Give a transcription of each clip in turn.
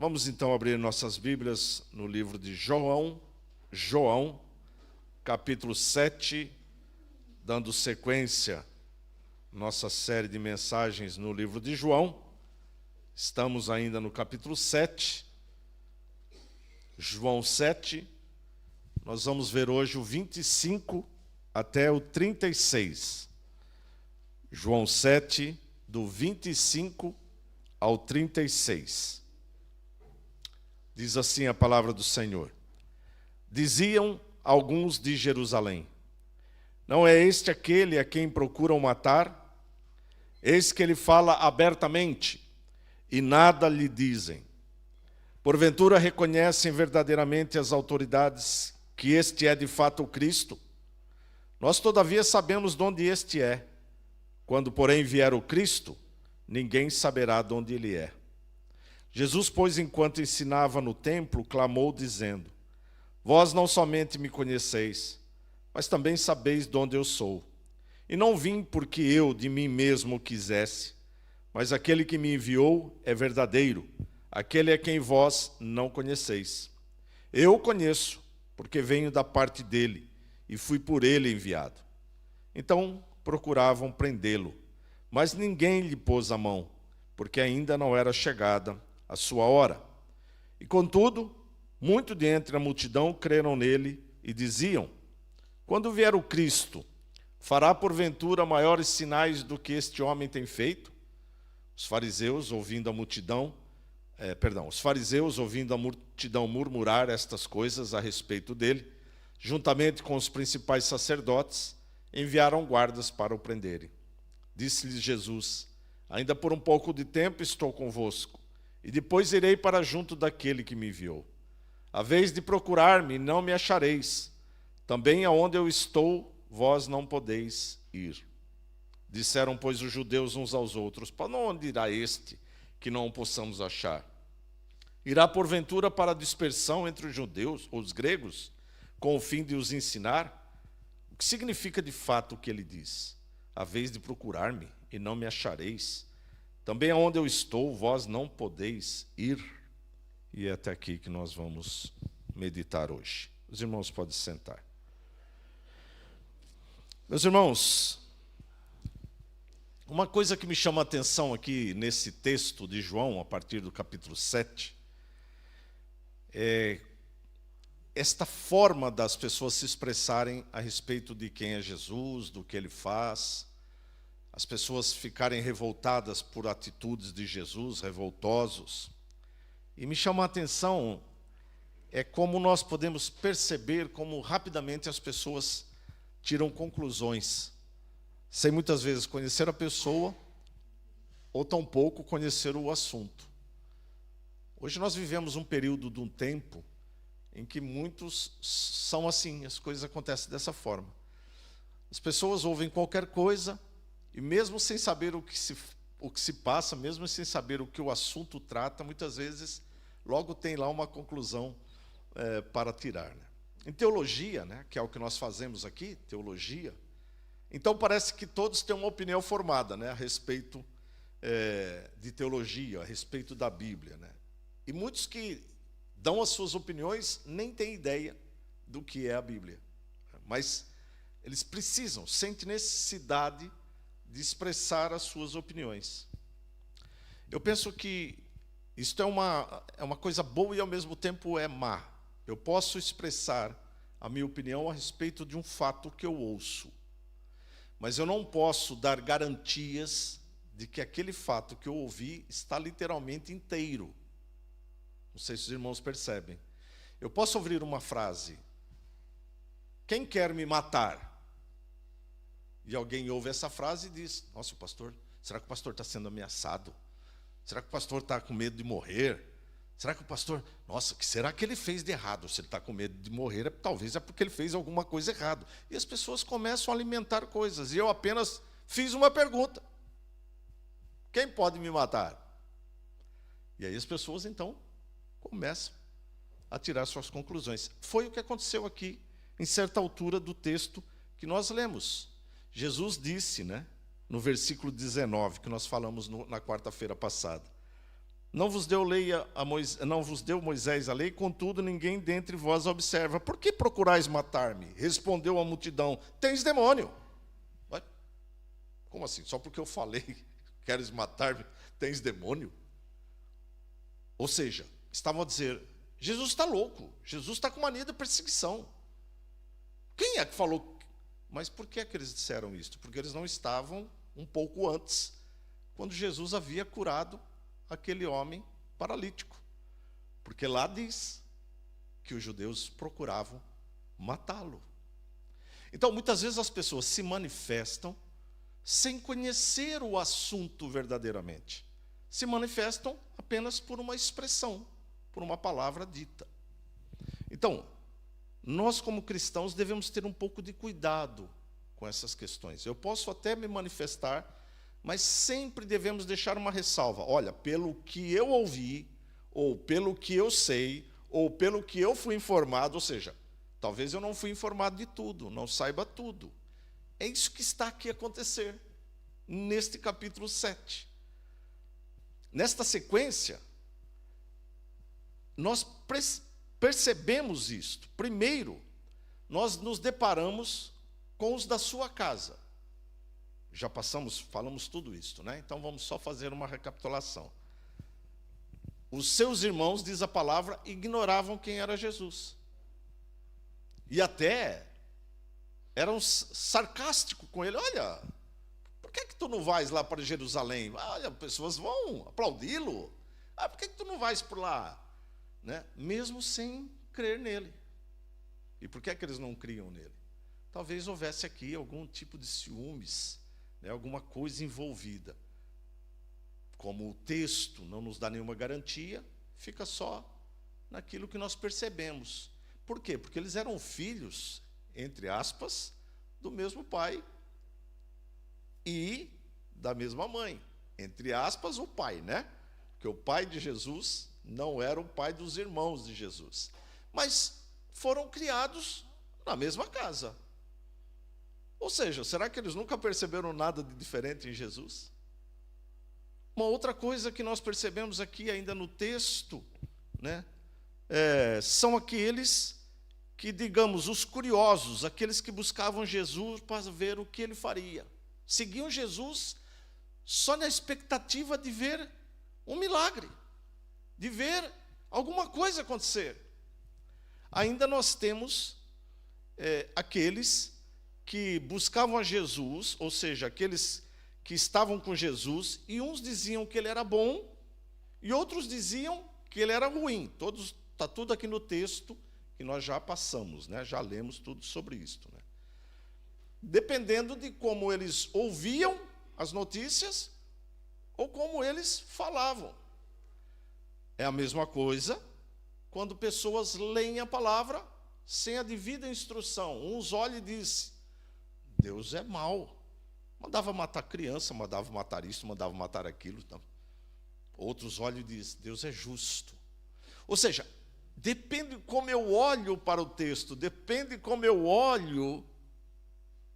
Vamos então abrir nossas Bíblias no livro de João, capítulo 7, dando sequência à nossa série de mensagens no livro de João. Estamos ainda no capítulo 7, João 7. Nós vamos ver hoje o 25 até o 36. João 7, do 25 ao 36. Diz assim a palavra do Senhor. Diziam alguns de Jerusalém: não é este aquele a quem procuram matar? Eis que ele fala abertamente, e nada lhe dizem. Porventura reconhecem verdadeiramente as autoridades que este é de fato o Cristo? Nós todavia sabemos de onde este é. Quando, porém, vier o Cristo, ninguém saberá de onde ele é. Jesus, pois, enquanto ensinava no templo, clamou, dizendo: vós não somente me conheceis, mas também sabeis de onde eu sou. E não vim porque eu de mim mesmo quisesse, mas aquele que me enviou é verdadeiro, aquele a quem vós não conheceis. Eu o conheço, porque venho da parte dele, e fui por ele enviado. Então procuravam prendê-lo, mas ninguém lhe pôs a mão, porque ainda não era chegada a sua hora. E contudo, muito de entre a multidão creram nele e diziam: quando vier o Cristo, fará porventura maiores sinais do que este homem tem feito? Os fariseus, ouvindo a multidão murmurar estas coisas a respeito dele, juntamente com os principais sacerdotes, enviaram guardas para o prenderem. Disse-lhes Jesus: ainda por um pouco de tempo estou convosco, e depois irei para junto daquele que me enviou. A vez de procurar-me, não me achareis. Também aonde eu estou, vós não podeis ir. Disseram, pois, os judeus uns aos outros: para onde irá este, que não o possamos achar? Irá porventura para a dispersão entre os judeus, ou os gregos, com o fim de os ensinar? O que significa de fato o que ele diz? A vez de procurar-me, e não me achareis. Também aonde eu estou, vós não podeis ir. E é até aqui que nós vamos meditar hoje. Os irmãos podem sentar. Meus irmãos, uma coisa que me chama a atenção aqui nesse texto de João, a partir do capítulo 7, é esta forma das pessoas se expressarem a respeito de quem é Jesus, do que ele faz. As pessoas ficarem revoltadas por atitudes de Jesus, revoltosos. E me chama a atenção como nós podemos perceber como rapidamente as pessoas tiram conclusões, sem muitas vezes conhecer a pessoa, ou tampouco conhecer o assunto. Hoje nós vivemos um período de um tempo em que muitos são assim, as coisas acontecem dessa forma. As pessoas ouvem qualquer coisa, e mesmo sem saber o que se passa, mesmo sem saber o que o assunto trata, muitas vezes logo tem lá uma conclusão para tirar. Né? Em teologia, né, que é o que nós fazemos aqui, teologia, então parece que todos têm uma opinião formada, né, a respeito de teologia, a respeito da Bíblia. Né? E muitos que dão as suas opiniões nem têm ideia do que é a Bíblia. Mas eles precisam, sentem necessidade de expressar as suas opiniões. Eu penso que isto é uma coisa boa e ao mesmo tempo é má. Eu posso expressar a minha opinião a respeito de um fato que eu ouço, mas eu não posso dar garantias de que aquele fato que eu ouvi está literalmente inteiro. Não sei se os irmãos percebem. Eu posso ouvir uma frase: quem quer me matar? E alguém ouve essa frase e diz: nossa, pastor, será que o pastor está sendo ameaçado? Será que o pastor está com medo de morrer? Será que o pastor, nossa, o que será que ele fez de errado? Se ele está com medo de morrer, talvez é porque ele fez alguma coisa errada. E as pessoas começam a alimentar coisas. E eu apenas fiz uma pergunta: quem pode me matar? E aí as pessoas, então, começam a tirar suas conclusões. Foi o que aconteceu aqui, em certa altura do texto que nós lemos. Jesus disse, né, no versículo 19, que nós falamos na quarta-feira passada: Não vos deu Moisés a lei, contudo ninguém dentre vós observa. Por que procurais matar-me? Respondeu a multidão: tens demônio. Ué? Como assim? Só porque eu falei, queres matar-me, tens demônio? Ou seja, estavam a dizer, Jesus está louco, Jesus está com mania de perseguição. Quem é que falou? Mas por que é que eles disseram isso? Porque eles não estavam um pouco antes, quando Jesus havia curado aquele homem paralítico. Porque lá diz que os judeus procuravam matá-lo. Então, muitas vezes as pessoas se manifestam sem conhecer o assunto verdadeiramente. Se manifestam apenas por uma expressão, por uma palavra dita. Então, nós como cristãos devemos ter um pouco de cuidado com essas questões. Eu posso até me manifestar, mas sempre devemos deixar uma ressalva. Olha, pelo que eu ouvi, ou pelo que eu sei, ou pelo que eu fui informado, ou seja, talvez eu não fui informado de tudo, não saiba tudo. É isso que está aqui a acontecer, neste capítulo 7. Nesta sequência, nós percebemos isto. Primeiro, nós nos deparamos com os da sua casa. Já falamos tudo isso, né? Então vamos só fazer uma recapitulação. Os seus irmãos, diz a palavra, ignoravam quem era Jesus. E até eram sarcásticos com ele. Olha, por que tu não vais lá para Jerusalém? Olha, pessoas vão aplaudi-lo. Por que tu não vais por lá? Né? Mesmo sem crer nele. E por que eles não criam nele? Talvez houvesse aqui algum tipo de ciúmes, né, alguma coisa envolvida. Como o texto não nos dá nenhuma garantia, fica só naquilo que nós percebemos. Por quê? Porque eles eram filhos, entre aspas, do mesmo pai e da mesma mãe. Entre aspas, o pai, né? Porque o pai de Jesus não era o pai dos irmãos de Jesus. Mas foram criados na mesma casa. Ou seja, será que eles nunca perceberam nada de diferente em Jesus? Uma outra coisa que nós percebemos aqui ainda no texto, né, são aqueles que, digamos, os curiosos, aqueles que buscavam Jesus para ver o que ele faria. Seguiam Jesus só na expectativa de ver um milagre, de ver alguma coisa acontecer. Ainda nós temos aqueles que buscavam a Jesus, ou seja, aqueles que estavam com Jesus, e uns diziam que ele era bom, e outros diziam que ele era ruim. Está tudo aqui no texto que nós já passamos, né? Já lemos tudo sobre isso. Né? Dependendo de como eles ouviam as notícias, ou como eles falavam. É a mesma coisa quando pessoas leem a palavra sem a devida instrução. Uns olham e dizem, Deus é mau. Mandava matar criança, mandava matar isso, mandava matar aquilo. Então. Outros olham e dizem, Deus é justo. Ou seja, depende como eu olho para o texto, depende como eu olho,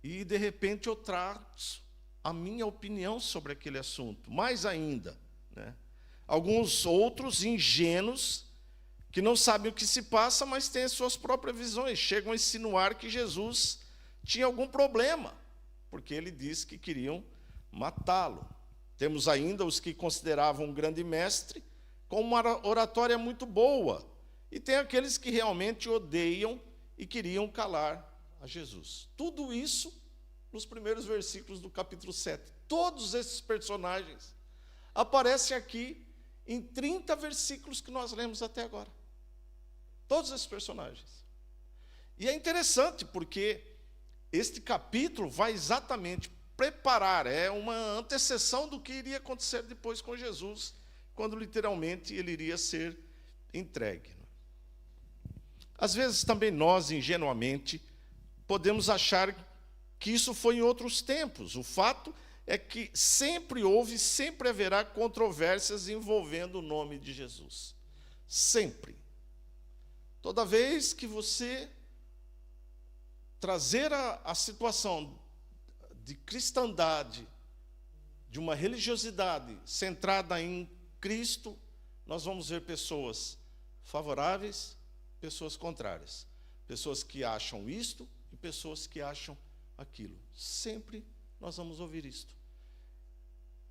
e de repente eu traço a minha opinião sobre aquele assunto. Mais ainda, né? Alguns outros ingênuos, que não sabem o que se passa, mas têm as suas próprias visões, chegam a insinuar que Jesus tinha algum problema, porque ele disse que queriam matá-lo. Temos ainda os que consideravam um grande mestre com uma oratória muito boa, e tem aqueles que realmente odeiam e queriam calar a Jesus. Tudo isso nos primeiros versículos do capítulo 7. Todos esses personagens aparecem aqui em 30 versículos que nós lemos até agora. Todos esses personagens. E é interessante porque este capítulo vai exatamente preparar, é uma antecessão do que iria acontecer depois com Jesus, quando literalmente ele iria ser entregue. Às vezes também nós, ingenuamente, podemos achar que isso foi em outros tempos. O fato é que sempre houve, sempre haverá controvérsias envolvendo o nome de Jesus. Sempre. Toda vez que você trazer a situação de cristandade, de uma religiosidade centrada em Cristo, nós vamos ver pessoas favoráveis, pessoas contrárias. Pessoas que acham isto e pessoas que acham aquilo. Sempre nós vamos ouvir isto.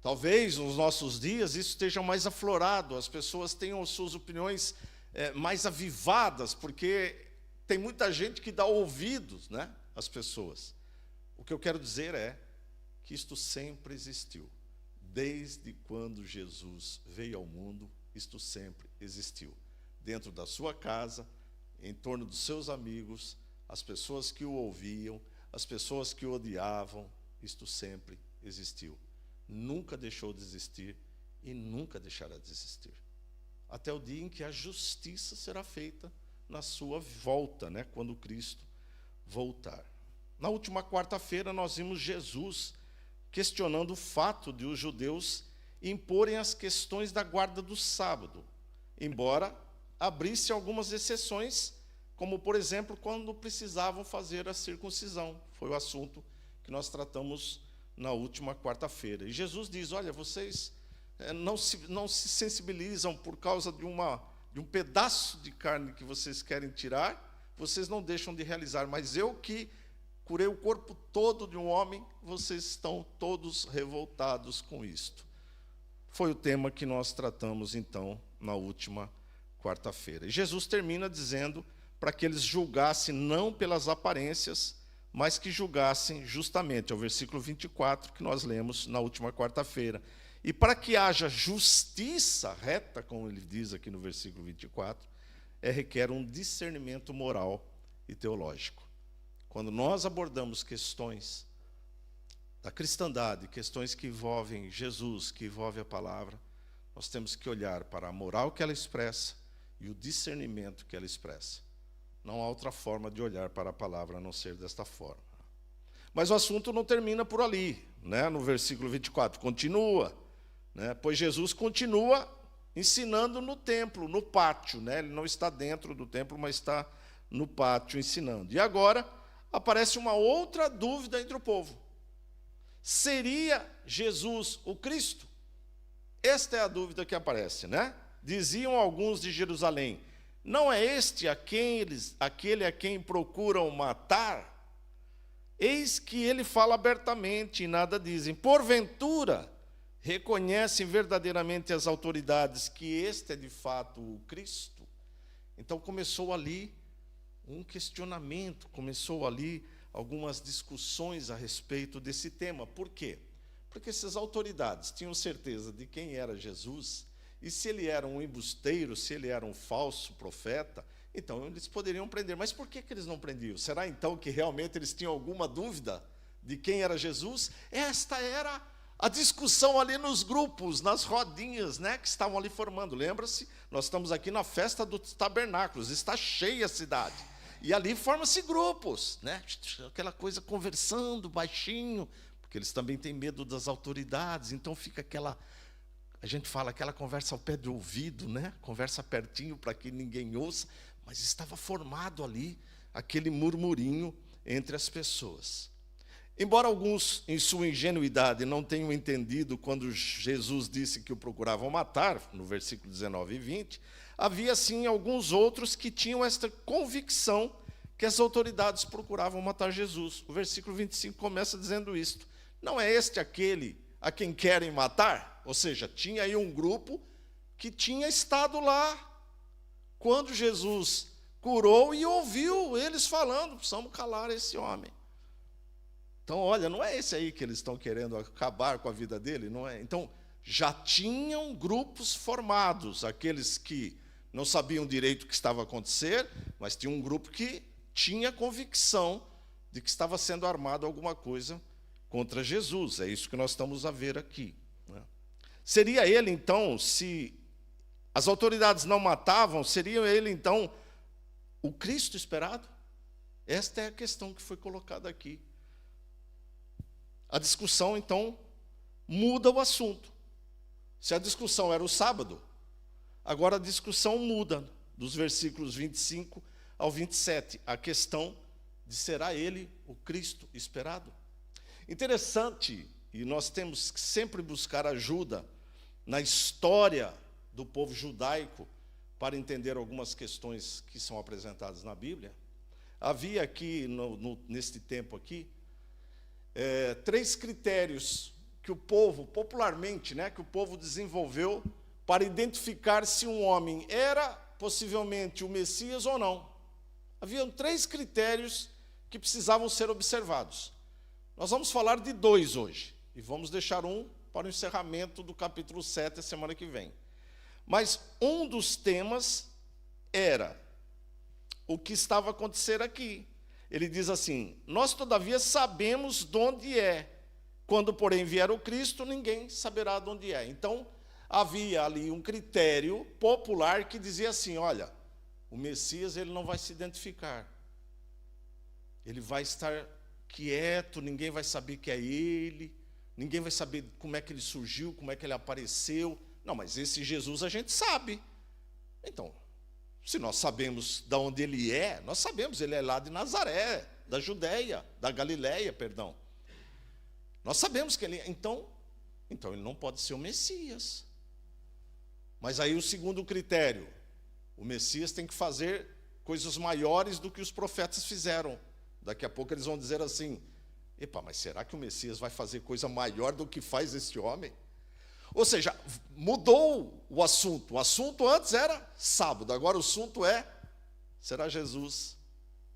Talvez nos nossos dias isso esteja mais aflorado, as pessoas tenham suas opiniões mais avivadas, porque tem muita gente que dá ouvidos, né, às pessoas. O que eu quero dizer é que isto sempre existiu. Desde quando Jesus veio ao mundo, isto sempre existiu. Dentro da sua casa, em torno dos seus amigos, as pessoas que o ouviam, as pessoas que o odiavam, isto sempre existiu. Nunca deixou de existir e nunca deixará de existir. Até o dia em que a justiça será feita na sua volta, né, quando Cristo voltar. Na última quarta-feira nós vimos Jesus questionando o fato de os judeus imporem as questões da guarda do sábado, embora abrisse algumas exceções, como, por exemplo, quando precisavam fazer a circuncisão. Foi o assunto que nós tratamos na última quarta-feira. E Jesus diz, olha, vocês não se sensibilizam por causa de um pedaço de carne que vocês querem tirar, vocês não deixam de realizar, mas eu que curei o corpo todo de um homem, vocês estão todos revoltados com isto. Foi o tema que nós tratamos, então, na última quarta-feira. E Jesus termina dizendo para que eles julgassem não pelas aparências, mas que julgassem justamente, é o versículo 24 que nós lemos na última quarta-feira. E para que haja justiça reta, como ele diz aqui no versículo 24, requer um discernimento moral e teológico. Quando nós abordamos questões da cristandade, questões que envolvem Jesus, que envolvem a palavra, nós temos que olhar para a moral que ela expressa e o discernimento que ela expressa. Não há outra forma de olhar para a palavra a não ser desta forma. Mas o assunto não termina por ali, né? No versículo 24, continua, né? Pois Jesus continua ensinando no templo, no pátio, né? Ele não está dentro do templo, mas está no pátio ensinando. E agora aparece uma outra dúvida entre o povo. Seria Jesus o Cristo? Esta é a dúvida que aparece, né? Diziam alguns de Jerusalém, não é este aquele a quem procuram matar? Eis que ele fala abertamente e nada dizem. Porventura, reconhecem verdadeiramente as autoridades que este é de fato o Cristo? Então começou ali um questionamento, começou ali algumas discussões a respeito desse tema. Por quê? Porque essas autoridades tinham certeza de quem era Jesus, e se ele era um embusteiro, se ele era um falso profeta, então eles poderiam prender. Mas por que eles não prendiam? Será então que realmente eles tinham alguma dúvida de quem era Jesus? Esta era a discussão ali nos grupos, nas rodinhas, né, que estavam ali formando. Lembra-se? Nós estamos aqui na festa dos tabernáculos, está cheia a cidade. E ali formam-se grupos, né? Aquela coisa conversando baixinho, porque eles também têm medo das autoridades, então fica aquela, a gente fala, aquela conversa ao pé do ouvido, né? Conversa pertinho para que ninguém ouça, mas estava formado ali aquele murmurinho entre as pessoas. Embora alguns, em sua ingenuidade, não tenham entendido quando Jesus disse que o procuravam matar, no versículo 19 e 20, havia, sim, alguns outros que tinham esta convicção que as autoridades procuravam matar Jesus. O versículo 25 começa dizendo isto. Não é este aquele a quem querem matar? Ou seja, tinha aí um grupo que tinha estado lá quando Jesus curou e ouviu eles falando, precisamos calar esse homem. Então, olha, não é esse aí que eles estão querendo acabar com a vida dele, não é? Então, já tinham grupos formados, aqueles que não sabiam direito o que estava a acontecer, mas tinha um grupo que tinha convicção de que estava sendo armado alguma coisa contra Jesus. É isso que nós estamos a ver aqui, né? Seria ele, então, se as autoridades não matavam, seria ele, então, o Cristo esperado? Esta é a questão que foi colocada aqui. A discussão, então, muda o assunto. Se a discussão era o sábado, agora a discussão muda, dos versículos 25 ao 27, a questão de será ele o Cristo esperado? Interessante, e nós temos que sempre buscar ajuda na história do povo judaico para entender algumas questões que são apresentadas na Bíblia, havia aqui, neste tempo aqui, 3 critérios que o povo, popularmente, que o povo desenvolveu para identificar se um homem era possivelmente o Messias ou não. Haviam 3 critérios que precisavam ser observados. Nós vamos falar de 2 hoje, e vamos deixar um para o encerramento do capítulo 7, a semana que vem. Mas um dos temas era o que estava a acontecer aqui. Ele diz assim: nós, todavia, sabemos de onde é. Quando, porém, vier o Cristo, ninguém saberá de onde é. Então, havia ali um critério popular que dizia assim: olha, o Messias ele não vai se identificar. Ele vai estar quieto, ninguém vai saber que é ele, ninguém vai saber como é que ele surgiu, como é que ele apareceu. Não, mas esse Jesus a gente sabe. Então, se nós sabemos de onde ele é, nós sabemos, ele é lá de Nazaré, da Judéia, da Galiléia, perdão. Nós sabemos que ele é. Então ele não pode ser o Messias. Mas aí o segundo critério, o Messias tem que fazer coisas maiores do que os profetas fizeram. Daqui a pouco eles vão dizer assim: epa, mas será que o Messias vai fazer coisa maior do que faz este homem? Ou seja, mudou o assunto. O assunto antes era sábado, agora o assunto é: será Jesus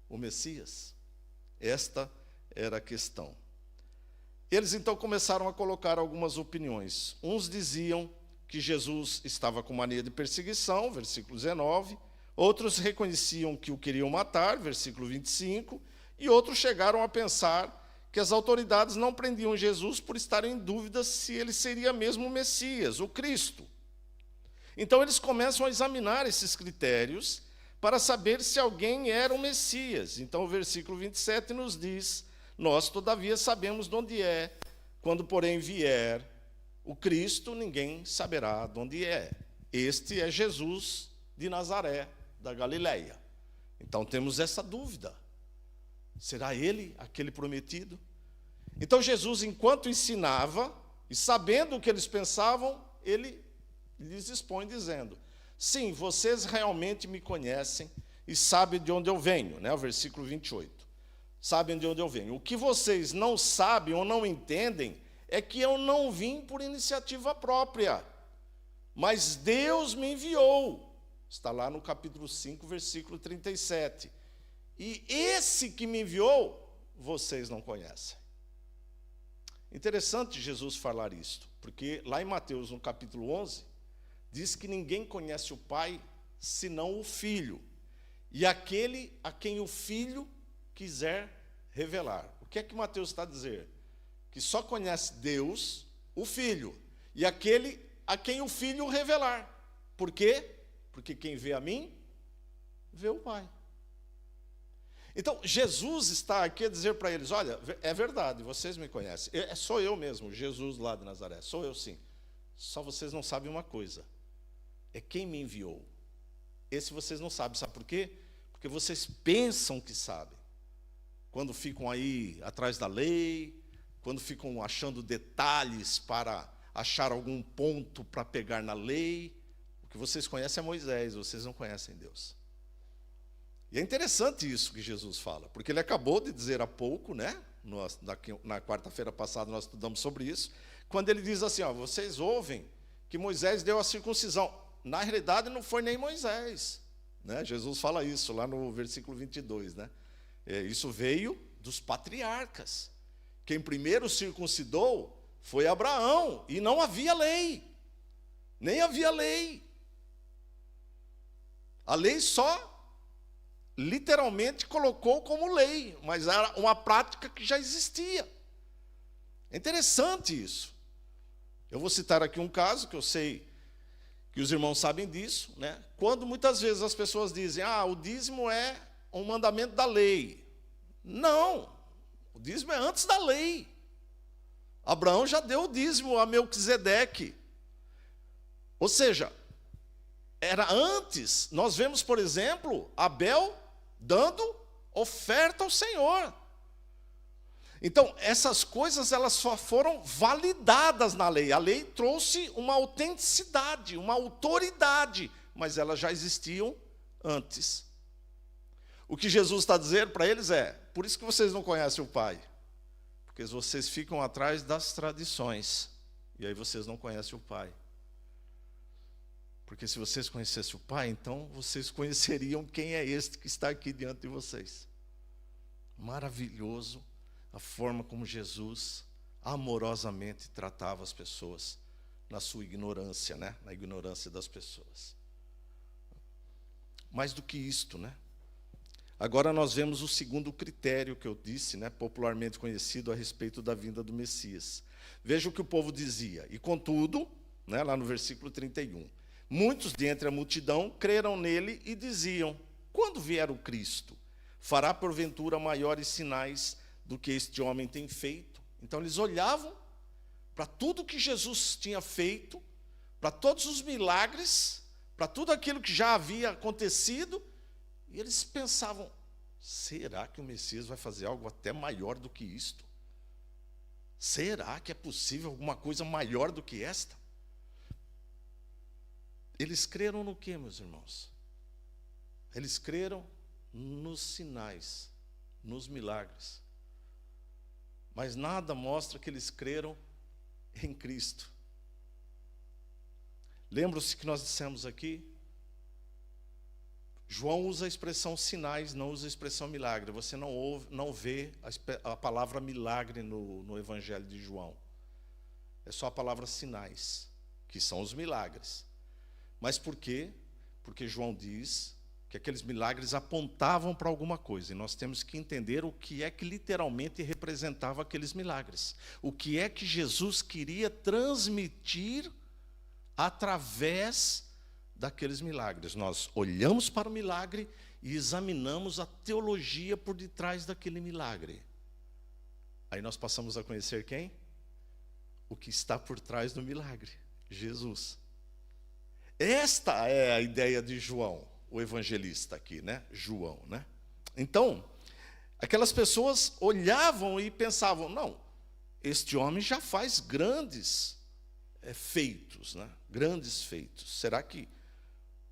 o Messias? Esta era a questão. Eles então começaram a colocar algumas opiniões. Uns diziam que Jesus estava com mania de perseguição, versículo 19. Outros reconheciam que o queriam matar, versículo 25. E outros chegaram a pensar que as autoridades não prendiam Jesus por estarem em dúvida se ele seria mesmo o Messias, o Cristo. Então eles começam a examinar esses critérios para saber se alguém era o Messias. Então o versículo 27 nos diz: nós, todavia, sabemos de onde é. Quando, porém, vier o Cristo, ninguém saberá de onde é. Este é Jesus de Nazaré, da Galiléia. Então temos essa dúvida. Será ele aquele prometido? Então Jesus, enquanto ensinava, e sabendo o que eles pensavam, ele lhes expõe dizendo: sim, vocês realmente me conhecem e sabem de onde eu venho. O versículo 28. Sabem de onde eu venho. O que vocês não sabem ou não entendem é que eu não vim por iniciativa própria, mas Deus me enviou. Está lá no capítulo 5, versículo 37. E esse que me enviou, vocês não conhecem. Interessante Jesus falar isto, porque lá em Mateus, no capítulo 11, diz que ninguém conhece o Pai, senão o Filho, e aquele a quem o Filho quiser revelar. O que é que Mateus está a dizer? Que só conhece Deus, o Filho, e aquele a quem o Filho revelar. Por quê? Porque quem vê a mim, vê o Pai. Então, Jesus está aqui a dizer para eles: olha, é verdade, vocês me conhecem. Sou eu mesmo, Jesus lá de Nazaré. Sou eu sim. Só vocês não sabem uma coisa. É quem me enviou. Esse vocês não sabem. Sabe por quê? Porque vocês pensam que sabem. Quando ficam aí atrás da lei, quando ficam achando detalhes para achar algum ponto para pegar na lei, o que vocês conhecem é Moisés, vocês não conhecem Deus. E é interessante isso que Jesus fala, porque ele acabou de dizer há pouco, na quarta-feira passada nós estudamos sobre isso, quando ele diz assim: vocês ouvem que Moisés deu a circuncisão. Na realidade não foi nem Moisés, Jesus fala isso lá no versículo 22, isso veio dos patriarcas. Quem primeiro circuncidou foi Abraão, e não havia lei, nem havia lei. A lei só literalmente colocou como lei, mas era uma prática que já existia. É interessante isso. Eu vou citar aqui um caso que eu sei que os irmãos sabem disso, quando muitas vezes as pessoas dizem: o dízimo é um mandamento da lei. Não, o dízimo é antes da lei. Abraão já deu o dízimo a Melquisedeque. Ou seja, era antes. Nós vemos, por exemplo, Abel dando oferta ao Senhor. Então, essas coisas elas só foram validadas na lei. A lei trouxe uma autenticidade, uma autoridade, mas elas já existiam antes. O que Jesus está dizendo para eles é: por isso que vocês não conhecem o Pai, porque vocês ficam atrás das tradições, e aí vocês não conhecem o Pai. Porque se vocês conhecessem o Pai, então vocês conheceriam quem é este que está aqui diante de vocês. Maravilhoso a forma como Jesus amorosamente tratava as pessoas na sua ignorância, né? Na ignorância das pessoas. Mais do que isto, né? Agora nós vemos o segundo critério que eu disse, né, popularmente conhecido a respeito da vinda do Messias. Veja o que o povo dizia. E contudo, né, lá no versículo 31, muitos dentre a multidão creram nele e diziam: quando vier o Cristo, fará porventura maiores sinais do que este homem tem feito? Então eles olhavam para tudo que Jesus tinha feito, para todos os milagres, para tudo aquilo que já havia acontecido, e eles pensavam: será que o Messias vai fazer algo até maior do que isto? Será que é possível alguma coisa maior do que esta? Eles creram no quê, meus irmãos? Eles creram nos sinais, nos milagres. Mas nada mostra que eles creram em Cristo. Lembram-se que nós dissemos aqui? João usa a expressão sinais, não usa a expressão milagre. Você não vê a palavra milagre no Evangelho de João. É só a palavra sinais, que são os milagres. Mas por quê? Porque João diz que aqueles milagres apontavam para alguma coisa. E nós temos que entender o que é que literalmente representava aqueles milagres. O que é que Jesus queria transmitir através daqueles milagres. Nós olhamos para o milagre e examinamos a teologia por detrás daquele milagre. Aí nós passamos a conhecer quem? O que está por trás do milagre: Jesus. Esta é a ideia de João, o evangelista aqui, né? João, né? Então, aquelas pessoas olhavam e pensavam: não, este homem já faz grandes feitos, né? Grandes feitos. Será que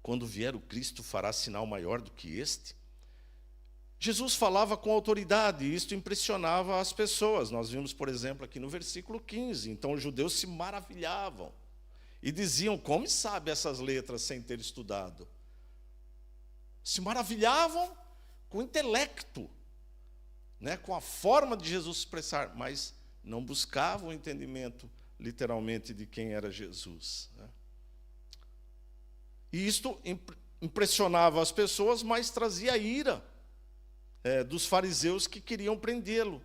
quando vier o Cristo fará sinal maior do que este? Jesus falava com autoridade e isto impressionava as pessoas. Nós vimos, por exemplo, aqui no versículo 15. Então os judeus se maravilhavam e diziam: como sabe essas letras sem ter estudado? Se maravilhavam com o intelecto, né, com a forma de Jesus se expressar, mas não buscavam o entendimento literalmente de quem era Jesus, né? E isto impressionava as pessoas, mas trazia ira dos fariseus que queriam prendê-lo.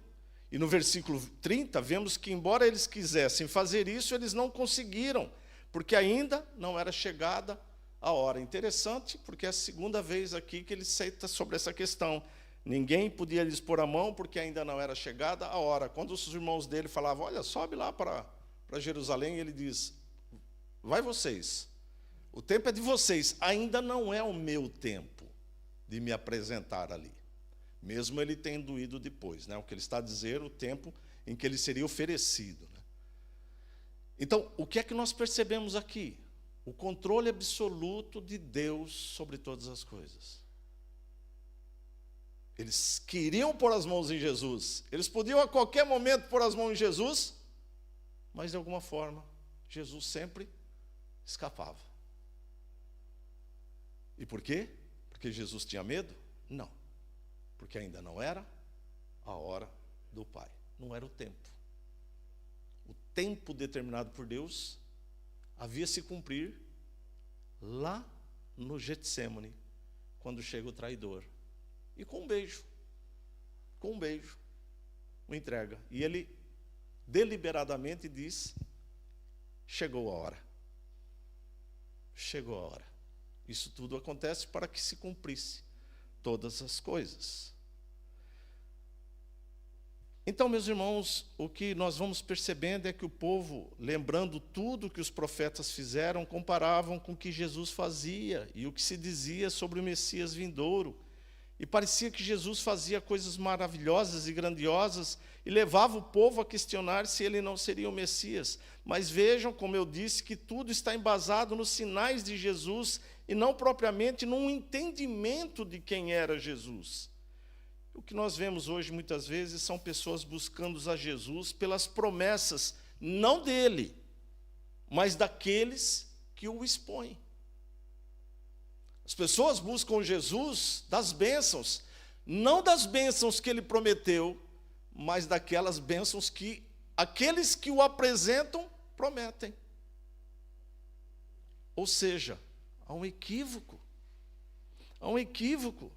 E no versículo 30, vemos que, embora eles quisessem fazer isso, eles não conseguiram, porque ainda não era chegada a hora. Interessante, porque é a segunda vez aqui que ele cita sobre essa questão. Ninguém podia lhes pôr a mão, porque ainda não era chegada a hora. Quando os irmãos dele falavam: olha, sobe lá para Jerusalém, ele diz: vai vocês. O tempo é de vocês, ainda não é o meu tempo de me apresentar ali. Mesmo ele tendo ido depois, né? O que ele está a dizer, o tempo em que ele seria oferecido, né? Então, o que é que nós percebemos aqui? O controle absoluto de Deus sobre todas as coisas. Eles queriam pôr as mãos em Jesus, eles podiam a qualquer momento pôr as mãos em Jesus, mas de alguma forma, Jesus sempre escapava. E por quê? Porque Jesus tinha medo? Não. Porque ainda não era a hora do Pai. Não era o tempo. O tempo determinado por Deus havia se cumprir lá no Getsêmani, quando chega o traidor. E com um beijo, o entrega. E ele deliberadamente diz: chegou a hora. Chegou a hora. Isso tudo acontece para que se cumprisse todas as coisas. Então, meus irmãos, o que nós vamos percebendo é que o povo, lembrando tudo que os profetas fizeram, comparavam com o que Jesus fazia e o que se dizia sobre o Messias vindouro. E parecia que Jesus fazia coisas maravilhosas e grandiosas e levava o povo a questionar se ele não seria o Messias. Mas vejam, como eu disse, que tudo está embasado nos sinais de Jesus e não propriamente num entendimento de quem era Jesus. O que nós vemos hoje, muitas vezes, são pessoas buscando a Jesus pelas promessas, não dele, mas daqueles que o expõem. As pessoas buscam Jesus das bênçãos, não das bênçãos que ele prometeu, mas daquelas bênçãos que aqueles que o apresentam prometem. Ou seja, há um equívoco. Há um equívoco.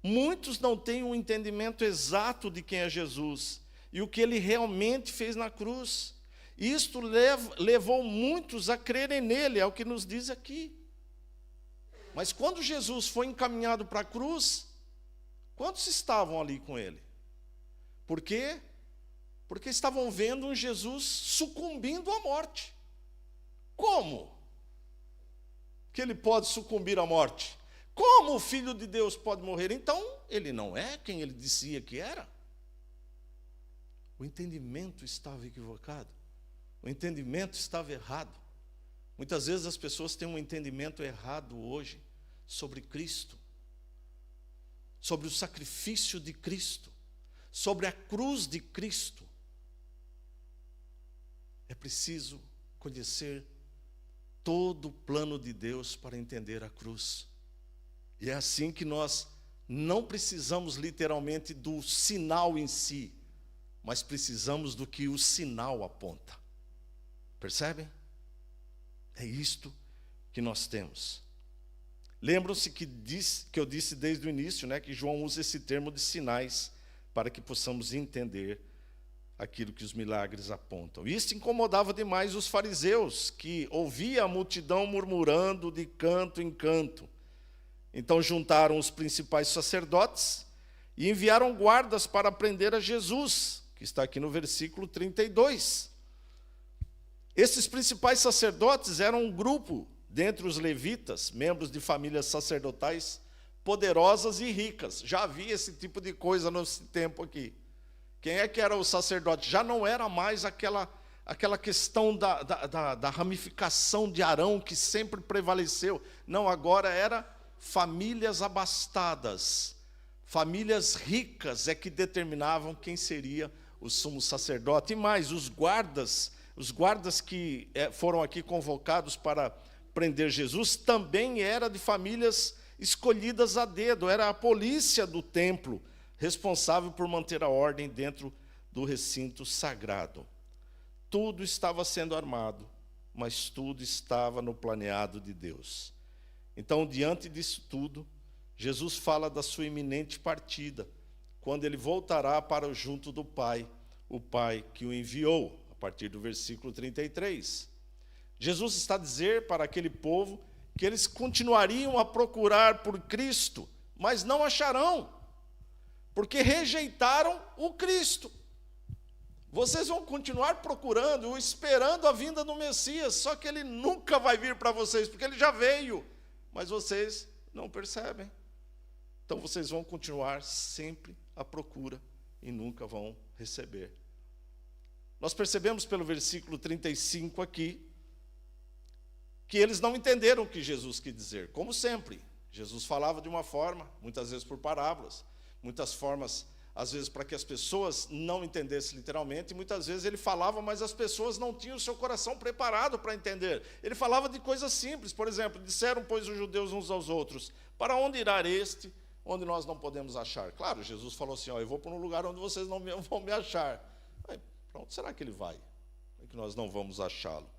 Muitos não têm um entendimento exato de quem é Jesus e o que ele realmente fez na cruz. Isto levou muitos a crerem nele, é o que nos diz aqui. Mas quando Jesus foi encaminhado para a cruz, quantos estavam ali com ele? Por quê? Porque estavam vendo um Jesus sucumbindo à morte. Como que ele pode sucumbir à morte? Como o Filho de Deus pode morrer? Então, ele não é quem ele dizia que era. O entendimento estava equivocado. O entendimento estava errado. Muitas vezes as pessoas têm um entendimento errado hoje sobre Cristo, sobre o sacrifício de Cristo, sobre a cruz de Cristo. É preciso conhecer todo o plano de Deus para entender a cruz. E é assim que nós não precisamos literalmente do sinal em si, mas precisamos do que o sinal aponta. Percebem? É isto que nós temos. Lembram-se que eu disse desde o início, né, que João usa esse termo de sinais para que possamos entender aquilo que os milagres apontam. Isso incomodava demais os fariseus, que ouviam a multidão murmurando de canto em canto. Então juntaram os principais sacerdotes e enviaram guardas para prender a Jesus, que está aqui no versículo 32. Esses principais sacerdotes eram um grupo dentre os levitas, membros de famílias sacerdotais poderosas e ricas. Já havia esse tipo de coisa nesse tempo aqui. Quem é que era o sacerdote? Já não era mais aquela questão da ramificação de Arão que sempre prevaleceu. Não, agora era famílias abastadas, famílias ricas é que determinavam quem seria o sumo sacerdote. E mais, os guardas que foram aqui convocados para prender Jesus, também era de famílias escolhidas a dedo, era a polícia do templo, responsável por manter a ordem dentro do recinto sagrado. Tudo estava sendo armado, mas tudo estava no planeado de Deus. Então, diante disso tudo, Jesus fala da sua iminente partida, quando ele voltará para junto do Pai, o Pai que o enviou, a partir do versículo 33. Jesus está a dizer para aquele povo que eles continuariam a procurar por Cristo, mas não acharão, porque rejeitaram o Cristo. Vocês vão continuar procurando, esperando a vinda do Messias, só que ele nunca vai vir para vocês, porque ele já veio, mas vocês não percebem. Então vocês vão continuar sempre à procura e nunca vão receber. Nós percebemos pelo versículo 35 aqui, que eles não entenderam o que Jesus quis dizer. Como sempre, Jesus falava de uma forma, muitas vezes por parábolas, muitas formas, às vezes para que as pessoas não entendessem literalmente, e muitas vezes ele falava, mas as pessoas não tinham o seu coração preparado para entender. Ele falava de coisas simples, por exemplo, disseram, pois, os judeus uns aos outros, para onde irá este, onde nós não podemos achar? Claro, Jesus falou assim, eu vou para um lugar onde vocês não vão me achar. Aí, para onde será que ele vai? É que nós não vamos achá-lo.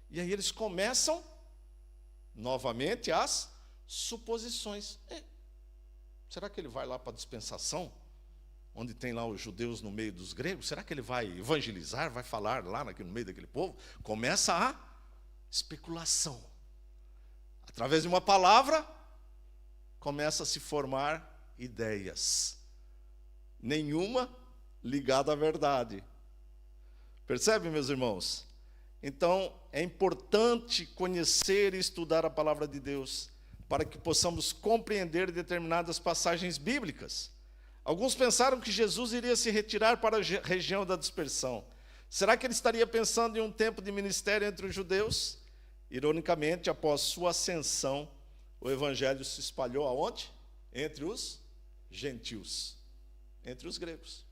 E aí eles começam novamente as suposições. Será que ele vai lá para a dispensação, onde tem lá os judeus no meio dos gregos? Será que ele vai evangelizar, vai falar lá no meio daquele povo? Começa a especulação. Através de uma palavra, começa a se formar ideias. Nenhuma ligada à verdade. Percebe, meus irmãos? Então, é importante conhecer e estudar a palavra de Deus, para que possamos compreender determinadas passagens bíblicas. Alguns pensaram que Jesus iria se retirar para a região da dispersão. Será que ele estaria pensando em um tempo de ministério entre os judeus? Ironicamente, após sua ascensão, o evangelho se espalhou aonde? Entre os gentios, entre os gregos.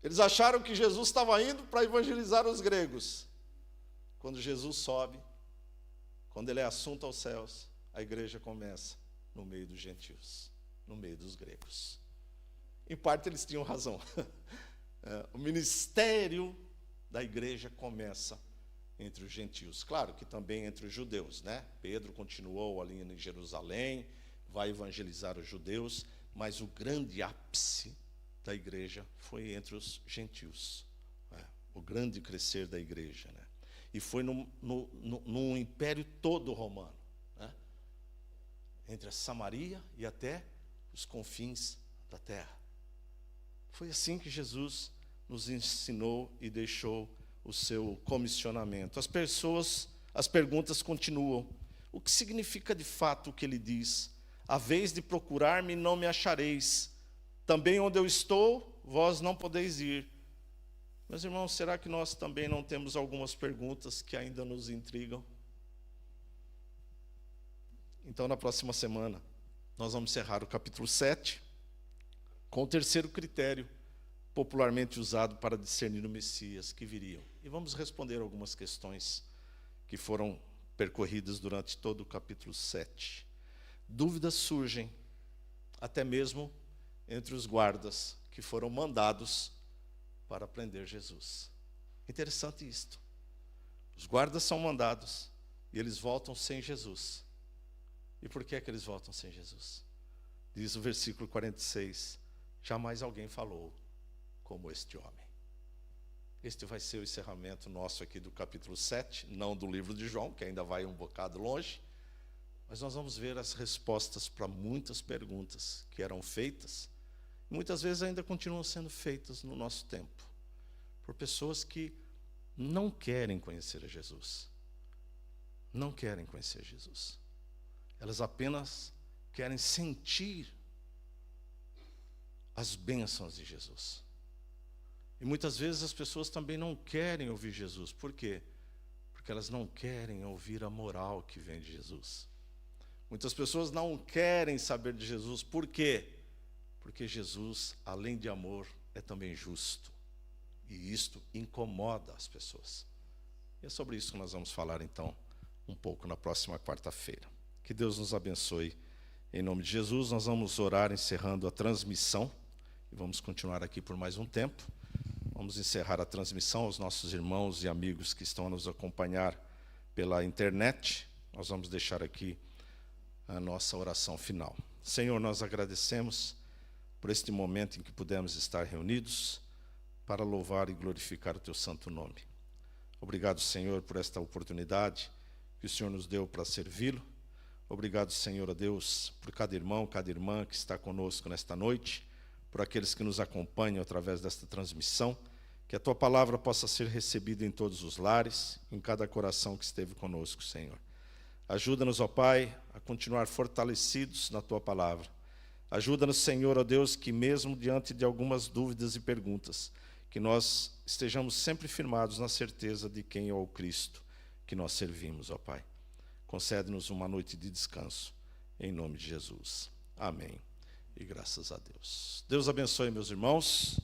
Eles acharam que Jesus estava indo para evangelizar os gregos. Quando Jesus sobe, quando ele é assunto aos céus, a igreja começa no meio dos gentios, no meio dos gregos. Em parte eles tinham razão. O ministério da igreja começa entre os gentios. Claro que também entre os judeus, né? Pedro continuou ali em Jerusalém, vai evangelizar os judeus, mas o grande ápice da igreja foi entre os gentios. O grande crescer da igreja, né? E foi no império todo romano, né? Entre a Samaria e até os confins da terra. Foi assim que Jesus nos ensinou e deixou o seu comissionamento. As perguntas continuam. O que significa de fato o que ele diz? A vez de procurar-me não me achareis. Também onde eu estou, vós não podeis ir. Meus irmãos, será que nós também não temos algumas perguntas que ainda nos intrigam? Então, na próxima semana, nós vamos encerrar o capítulo 7, com o terceiro critério popularmente usado para discernir o Messias que viriam. E vamos responder algumas questões que foram percorridas durante todo o capítulo 7. Dúvidas surgem, até mesmo entre os guardas que foram mandados para prender Jesus. Interessante isto. Os guardas são mandados e eles voltam sem Jesus. E por que é que eles voltam sem Jesus? Diz o versículo 46, jamais alguém falou como este homem. Este vai ser o encerramento nosso aqui do capítulo 7, não do livro de João, que ainda vai um bocado longe, mas nós vamos ver as respostas para muitas perguntas que eram feitas, e muitas vezes ainda continuam sendo feitas no nosso tempo, por pessoas que não querem conhecer a Jesus. Não querem conhecer Jesus. Elas apenas querem sentir as bênçãos de Jesus. E muitas vezes as pessoas também não querem ouvir Jesus. Por quê? Porque elas não querem ouvir a moral que vem de Jesus. Muitas pessoas não querem saber de Jesus. Por quê? Porque Jesus, além de amor, é também justo. E isto incomoda as pessoas. E é sobre isso que nós vamos falar, então, um pouco na próxima quarta-feira. Que Deus nos abençoe. Em nome de Jesus, nós vamos orar encerrando a transmissão. E vamos continuar aqui por mais um tempo. Vamos encerrar a transmissão aos nossos irmãos e amigos que estão a nos acompanhar pela internet. Nós vamos deixar aqui a nossa oração final. Senhor, nós agradecemos por este momento em que pudemos estar reunidos para louvar e glorificar o Teu santo nome. Obrigado, Senhor, por esta oportunidade que o Senhor nos deu para servi-lo. Obrigado, Senhor, a Deus, por cada irmão, cada irmã que está conosco nesta noite, por aqueles que nos acompanham através desta transmissão, que a Tua palavra possa ser recebida em todos os lares, em cada coração que esteve conosco, Senhor. Ajuda-nos, ó Pai, a continuar fortalecidos na Tua palavra. Ajuda-nos, Senhor, ó Deus, que mesmo diante de algumas dúvidas e perguntas, que nós estejamos sempre firmados na certeza de quem é o Cristo que nós servimos, ó Pai. Concede-nos uma noite de descanso, em nome de Jesus. Amém. E graças a Deus. Deus abençoe, meus irmãos.